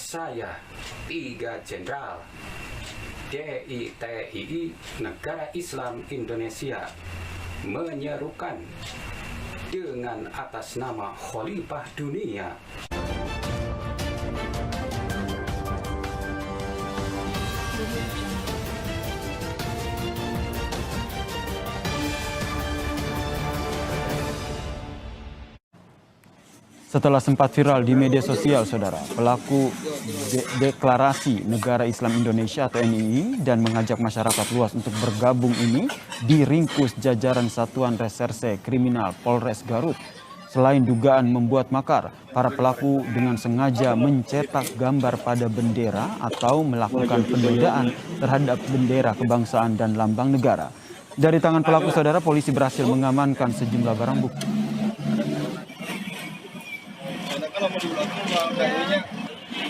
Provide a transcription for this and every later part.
Saya, 3 Jenderal DITII Negara Islam Indonesia, menyerukan dengan atas nama Khalifah Dunia Setelah sempat viral di media sosial, saudara, pelaku deklarasi Negara Islam Indonesia atau NII dan mengajak masyarakat luas untuk bergabung ini diringkus jajaran Satuan Reserse Kriminal Polres Garut. Selain dugaan membuat makar, para pelaku dengan sengaja mencetak gambar pada bendera atau melakukan penodaan terhadap bendera kebangsaan dan lambang negara. Dari tangan pelaku, saudara, polisi berhasil mengamankan sejumlah barang bukti.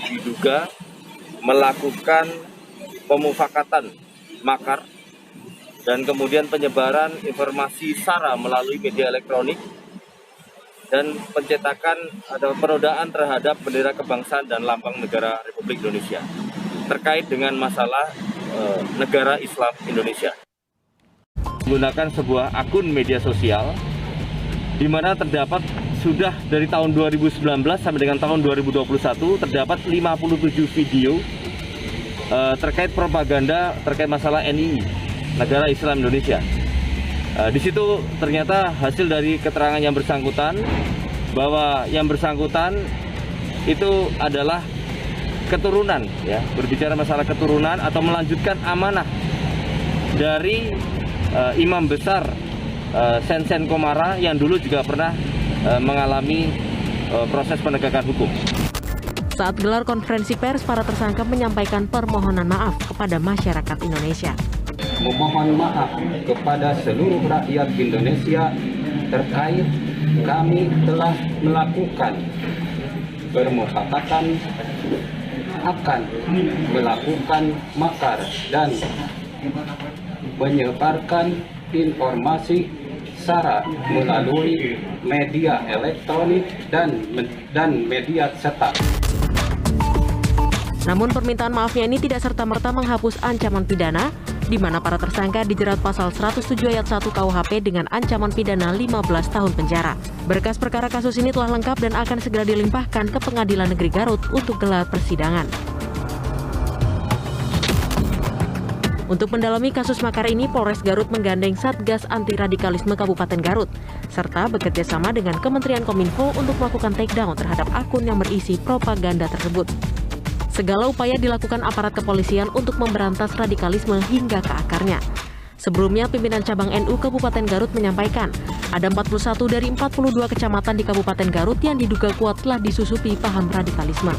Diduga melakukan pemufakatan makar dan kemudian penyebaran informasi SARA melalui media elektronik dan pencetakan atau penodaan terhadap bendera kebangsaan dan lambang negara Republik Indonesia terkait dengan masalah negara Islam Indonesia. Menggunakan sebuah akun media sosial di mana terdapat sudah dari tahun 2019 sampai dengan tahun 2021 terdapat 57 video terkait propaganda terkait masalah NII, Negara Islam Indonesia. Di situ ternyata hasil dari keterangan yang bersangkutan bahwa yang bersangkutan itu adalah keturunan, ya, berbicara masalah keturunan atau melanjutkan amanah dari Imam Besar Sensen Komara yang dulu juga pernah mengalami proses penegakan hukum. Saat gelar konferensi pers, para tersangka menyampaikan permohonan maaf kepada masyarakat Indonesia. Memohon maaf kepada seluruh rakyat Indonesia terkait kami telah melakukan permufakatan akan melakukan makar dan menyebarkan informasi SARA melalui media elektronik dan media cetak. Namun permintaan maafnya ini tidak serta-merta menghapus ancaman pidana, di mana para tersangka dijerat pasal 107 ayat 1 KUHP dengan ancaman pidana 15 tahun penjara. Berkas perkara kasus ini telah lengkap dan akan segera dilimpahkan ke Pengadilan Negeri Garut untuk gelar persidangan. Untuk mendalami kasus makar ini, Polres Garut menggandeng Satgas Anti Radikalisme Kabupaten Garut, serta bekerja sama dengan Kementerian Kominfo untuk melakukan takedown terhadap akun yang berisi propaganda tersebut. Segala upaya dilakukan aparat kepolisian untuk memberantas radikalisme hingga ke akarnya. Sebelumnya, pimpinan cabang NU Kabupaten Garut menyampaikan, ada 41 dari 42 kecamatan di Kabupaten Garut yang diduga kuat telah disusupi paham radikalisme.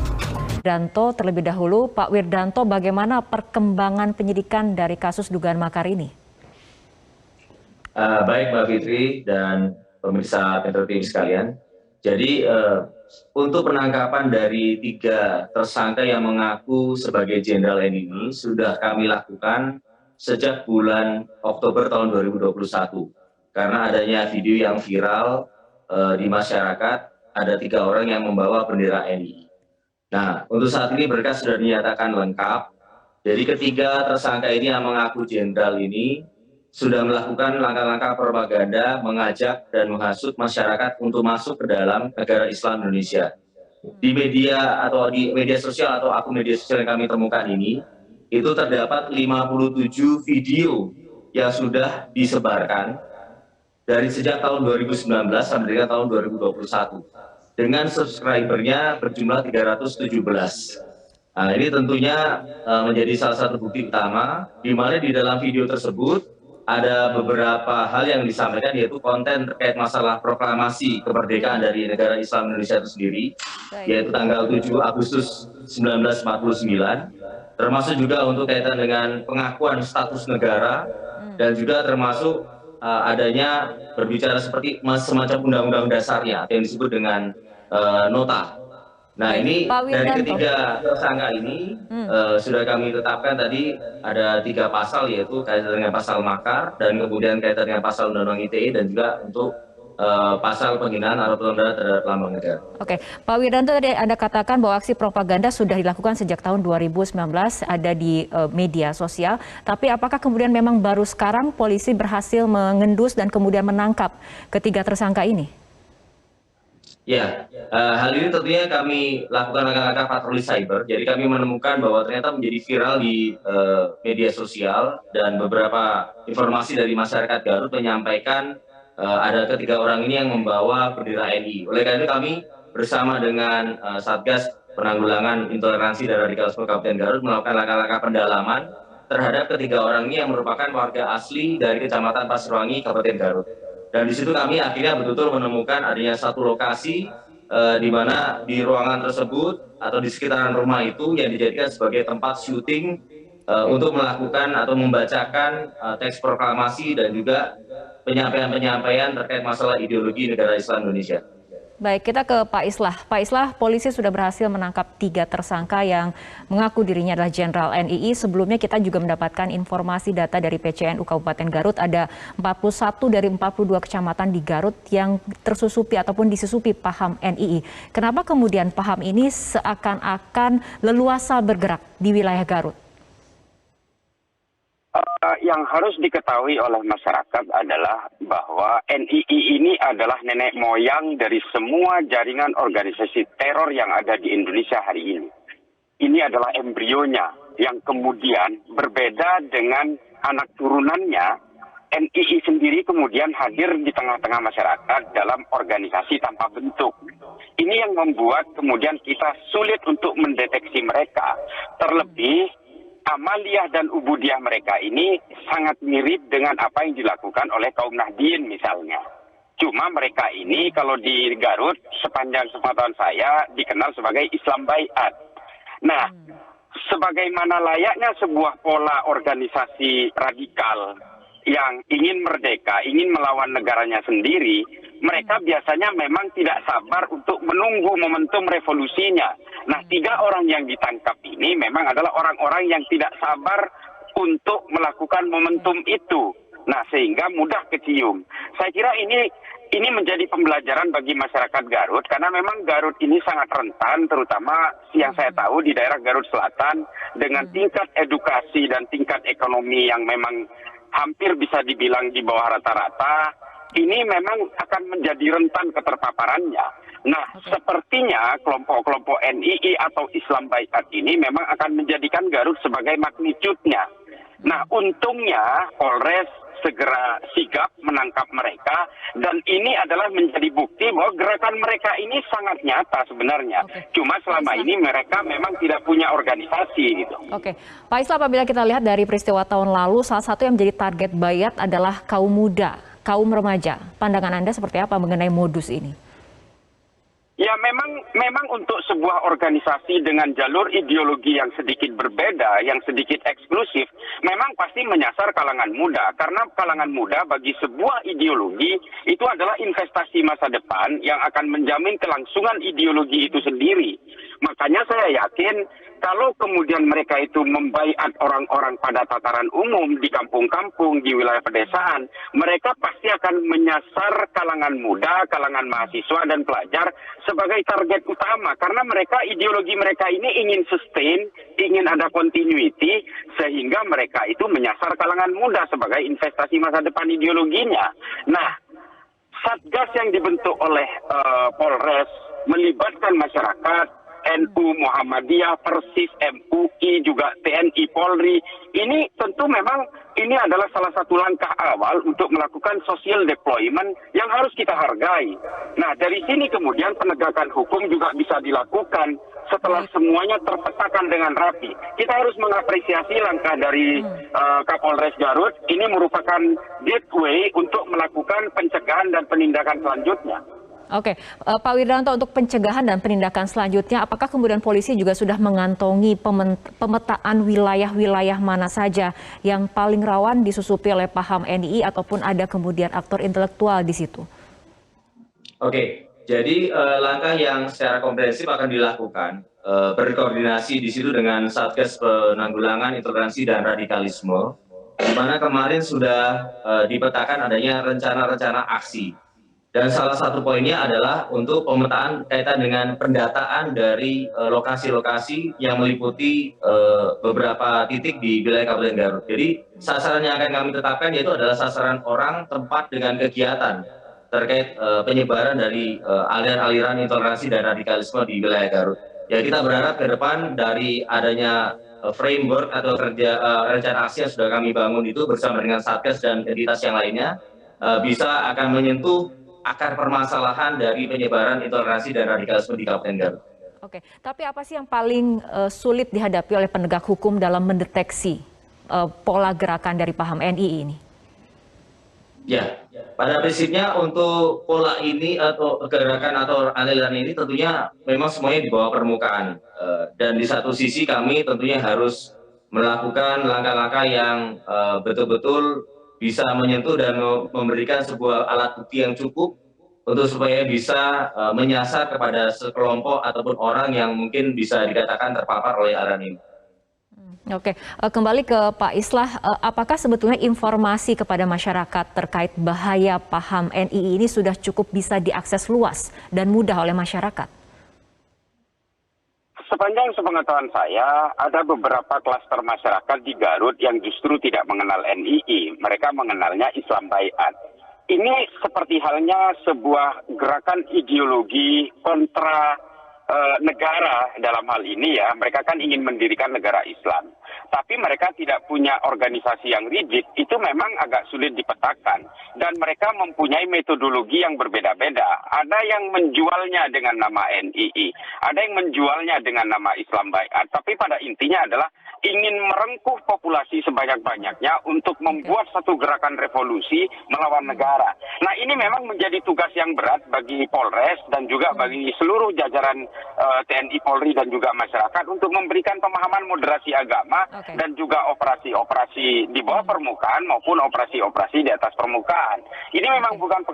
Wirdanto terlebih dahulu. Pak Wirdanto, bagaimana perkembangan penyidikan dari kasus dugaan makar ini? Baik Mbak Fitri dan pemirsa Metro TV sekalian. Jadi untuk penangkapan dari 3 tersangka yang mengaku sebagai Jenderal NII sudah kami lakukan sejak bulan Oktober tahun 2021. Karena adanya video yang viral di masyarakat, ada 3 orang yang membawa bendera NII. Nah, untuk saat ini berkas sudah dinyatakan lengkap. Jadi ketiga tersangka ini yang mengaku jenderal ini sudah melakukan langkah-langkah propaganda, mengajak dan menghasut masyarakat untuk masuk ke dalam negara Islam Indonesia. Di media atau di media sosial atau akun media sosial yang kami temukan ini, itu terdapat 57 video yang sudah disebarkan dari sejak tahun 2019 sampai dengan tahun 2021. Dengan subscribernya berjumlah 317. Nah, ini tentunya menjadi salah satu bukti utama, di mana di dalam video tersebut ada beberapa hal yang disampaikan, yaitu konten terkait masalah proklamasi kemerdekaan dari negara Islam Indonesia itu sendiri, yaitu tanggal 7 Agustus 1949, termasuk juga untuk kaitan dengan pengakuan status negara, dan juga termasuk adanya berbicara seperti semacam undang-undang dasarnya yang disebut dengan nota. Nah, ini dari ketiga tersangka ini sudah kami tetapkan tadi ada 3 pasal, yaitu kaitan dengan pasal makar dan kemudian kaitan dengan pasal undang-undang ITE dan juga untuk pasal penghinaan atau pelanggaran terhadap lambang negara. Oke, Pak Wiranto, tadi Anda katakan bahwa aksi propaganda sudah dilakukan sejak tahun 2019, ada di media sosial. Tapi apakah kemudian memang baru sekarang polisi berhasil mengendus dan kemudian menangkap ketiga tersangka ini? Ya, hal ini tentunya kami lakukan langkah-langkah patroli cyber. Jadi kami menemukan bahwa ternyata menjadi viral di media sosial dan beberapa informasi dari masyarakat Garut menyampaikan ada ketiga orang ini yang membawa bendera NI. Oleh karena itu kami bersama dengan Satgas Penanggulangan Intoleransi dan Radikalisme Kabupaten Garut melakukan langkah-langkah pendalaman terhadap ketiga orang ini yang merupakan warga asli dari Kecamatan Pasirwangi, Kabupaten Garut. Dan di situ kami akhirnya betul-betul menemukan adanya satu lokasi di mana di ruangan tersebut atau di sekitaran rumah itu yang dijadikan sebagai tempat syuting untuk melakukan atau membacakan teks proklamasi dan juga penyampaian-penyampaian terkait masalah ideologi negara Islam Indonesia. Baik, kita ke Pak Islah. Pak Islah, polisi sudah berhasil menangkap 3 tersangka yang mengaku dirinya adalah Jenderal NII. Sebelumnya kita juga mendapatkan informasi data dari PCNU Kabupaten Garut. Ada 41 dari 42 kecamatan di Garut yang tersusupi ataupun disusupi paham NII. Kenapa kemudian paham ini seakan-akan leluasa bergerak di wilayah Garut? Yang harus diketahui oleh masyarakat adalah bahwa NII ini adalah nenek moyang dari semua jaringan organisasi teror yang ada di Indonesia hari ini. Ini adalah embrionya yang kemudian berbeda dengan anak turunannya. NII sendiri kemudian hadir di tengah-tengah masyarakat dalam organisasi tanpa bentuk. Ini yang membuat kemudian kita sulit untuk mendeteksi mereka. Terlebih amaliyah dan ubudiyah mereka ini sangat mirip dengan apa yang dilakukan oleh kaum Nahdien misalnya. Cuma mereka ini kalau di Garut sepanjang sepengetahuan saya dikenal sebagai Islam Baiat. Nah, sebagaimana layaknya sebuah pola organisasi radikal yang ingin merdeka, ingin melawan negaranya sendiri, mereka biasanya memang tidak sabar untuk menunggu momentum revolusinya. Nah, 3 orang yang ditangkap ini memang adalah orang-orang yang tidak sabar untuk melakukan momentum itu. Nah, sehingga mudah kecium. Saya kira ini menjadi pembelajaran bagi masyarakat Garut, karena memang Garut ini sangat rentan, terutama yang saya tahu di daerah Garut Selatan, dengan tingkat edukasi dan tingkat ekonomi yang memang hampir bisa dibilang di bawah rata-rata, ini memang akan menjadi rentan keterpaparannya. Nah, sepertinya kelompok-kelompok NII atau Islam Baiat ini memang akan menjadikan Garut sebagai magnitudenya. Nah, untungnya Polres segera sigap menangkap mereka, dan ini adalah menjadi bukti bahwa gerakan mereka ini sangat nyata sebenarnya. Cuma selama ini mereka memang tidak punya organisasi gitu. Oke, Pak Islah, apabila kita lihat dari peristiwa tahun lalu, salah satu yang menjadi target Baiat adalah kaum muda, kaum remaja. Pandangan Anda seperti apa mengenai modus ini? Ya, memang untuk sebuah organisasi dengan jalur ideologi yang sedikit berbeda, yang sedikit eksklusif, memang pasti menyasar kalangan muda. Karena kalangan muda bagi sebuah ideologi itu adalah investasi masa depan yang akan menjamin kelangsungan ideologi itu sendiri. Makanya saya yakin kalau kemudian mereka itu membaiat orang-orang pada tataran umum di kampung-kampung, di wilayah pedesaan, mereka pasti akan menyasar kalangan muda, kalangan mahasiswa dan pelajar sebagai target utama. Karena mereka, ideologi mereka ini ingin sustain, ingin ada continuity, sehingga mereka itu menyasar kalangan muda sebagai investasi masa depan ideologinya. Nah, Satgas yang dibentuk oleh Polres melibatkan masyarakat, NU, Muhammadiyah, Persis, MUI, juga TNI, Polri. Ini tentu memang ini adalah salah satu langkah awal untuk melakukan social deployment yang harus kita hargai. Nah, dari sini kemudian penegakan hukum juga bisa dilakukan setelah semuanya terpetakan dengan rapi. Kita harus mengapresiasi langkah dari Kapolres Garut. Ini merupakan gateway untuk melakukan pencegahan dan penindakan selanjutnya. Oke, Pak Wiranto, untuk pencegahan dan penindakan selanjutnya, apakah kemudian polisi juga sudah mengantongi pemetaan wilayah-wilayah mana saja yang paling rawan disusupi oleh paham NII ataupun ada kemudian aktor intelektual di situ? Oke, jadi langkah yang secara komprehensif akan dilakukan berkoordinasi di situ dengan Satgas Penanggulangan Intoleransi dan Radikalisme, di mana kemarin sudah dipetakan adanya rencana-rencana aksi. Dan salah satu poinnya adalah untuk pemetaan kaitan dengan pendataan dari lokasi-lokasi yang meliputi beberapa titik di wilayah Kabupaten Garut. Jadi sasaran yang akan kami tetapkan yaitu adalah sasaran orang, tempat dengan kegiatan terkait penyebaran dari aliran-aliran intoleransi dan radikalisme di wilayah Garut. Ya, kita berharap ke depan dari adanya framework atau rencana aksi yang sudah kami bangun itu bersama dengan Satgas dan entitas yang lainnya bisa akan menyentuh akar permasalahan dari penyebaran intoleransi dan radikalisme di Kabupaten Garut. Oke, tapi apa sih yang paling sulit dihadapi oleh penegak hukum dalam mendeteksi pola gerakan dari paham NII ini? Ya, pada prinsipnya untuk pola ini atau gerakan atau aliran ini tentunya memang semuanya di bawah permukaan. Dan di satu sisi kami tentunya harus melakukan langkah-langkah yang betul-betul bisa menyentuh dan memberikan sebuah alat bukti yang cukup untuk supaya bisa menyasar kepada sekelompok ataupun orang yang mungkin bisa dikatakan terpapar oleh aliran ini. Oke, kembali ke Pak Islah, apakah sebetulnya informasi kepada masyarakat terkait bahaya paham NII ini sudah cukup bisa diakses luas dan mudah oleh masyarakat? Sepanjang sepengetahuan saya, ada beberapa klaster masyarakat di Garut yang justru tidak mengenal NII. Mereka mengenalnya Islam Baiat. Ini seperti halnya sebuah gerakan ideologi kontra negara dalam hal ini ya. Mereka kan ingin mendirikan negara Islam. Tapi mereka tidak punya organisasi yang rigid, itu memang agak sulit dipetakan. Dan mereka mempunyai metodologi yang berbeda-beda. Ada yang menjualnya dengan nama NII, ada yang menjualnya dengan nama Islam Baiat. Tapi pada intinya adalah ingin merengkuh populasi sebanyak-banyaknya untuk membuat satu gerakan revolusi melawan negara. Nah, ini memang menjadi tugas yang berat bagi Polres dan juga bagi seluruh jajaran TNI, Polri dan juga masyarakat untuk memberikan pemahaman moderasi agama dan juga operasi-operasi di bawah permukaan maupun operasi-operasi di atas permukaan. Ini memang bukan